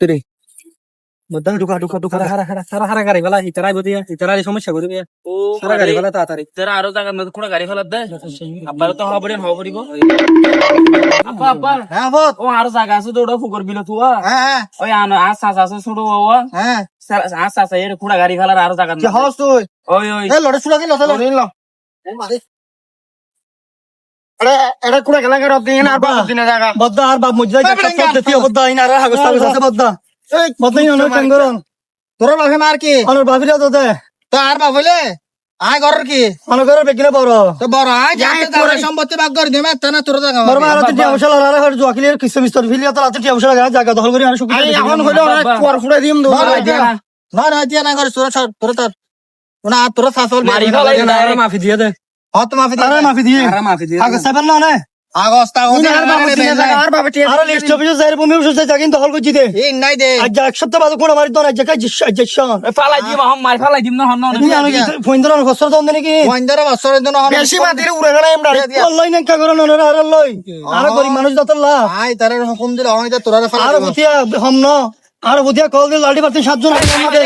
রে মধ্যে ঢুকা ঢুকা ঢুকা হারা হারা সারা হারা গাড়ি ফেলা ইতারাই বদিয়া ইতারাই সমস্যা করবে ও সারা গাড়ি ফেলা তাড়াতাড়ি তোরা আরো জায়গা মধ্যে কোন গাড়ি ফেলার দে আব্বার তো হওয়া পড়িব আপা আপা হ্যাঁ বত ও আরো জায়গা আছে তো ওটা ফুকর বিল তুয়া হ্যাঁ ওই আনো আস আছে ছোট বাবা হ্যাঁ আস এর কুড়া গাড়ি ফেলার আরো জায়গা কি হস তুই ওই ওই এ লড়ে সুলা কি লসা লড়ে ল আরে এটা কুড়া গেলা কে রব দিন আর বাপ দিন জায়গা বদ্দা আর বাপ মজ্জা সব দেতি বদ্দা ইন আর হাগস তাগস আছে বদ্দা এই বদ্দা ইন অনেক কাঙ্গরন তোর বাপে মার কি অনর বাপিরা তো দে তো আর বাপ হইলে আয় ঘরের কি অনর ঘরের বেকিনে বড় তো বড় আয় যাই তোর সম্পত্তি ভাগ করে দেবে তা না তোর জায়গা বড় মার আতে টিয়া বসলা আর আর জোয়াকিলের কিস্ত মিস্তর ফিলিয়া তো আতে টিয়া বসলা জায়গা দখল করে আর সুকি এখন হইলো কুয়ার ফুড়ে দিম দো না না দিয়া না করে তোর ওনা তোর শাসল মারি ফেলাই না আর মাফি দিয়ে দে হত মাফি দিয়ে আর মাফি দিয়ে আগে সাবেন না না আগস তা ওনে আর বাবা দিয়ে জায়গা আর বাবা টিয়া আর লিস্ট অফিসে যাইর বমি অফিসে যাই কিন্তু দখল করে দে এই নাই দে আজ এক সপ্তাহ বাদ কোন মারি দন আজ কাই জিশন ফালাই দিম হম মার ফালাই দিম না হন না তুমি আমি ফোন ধরে বছর দন নাকি ফোন ধরে বছর দন বেশি মাটির উড়ে গেল এমডা অনলাইন কা করন না আর লই আর গরি মানুষ দতল্লা আই তারে হুকুম দিল হয় তা তোরা ফালা আর বুতিয়া হম না আর বুতিয়া কল দিল লাডি পারতে সাতজন আমাদের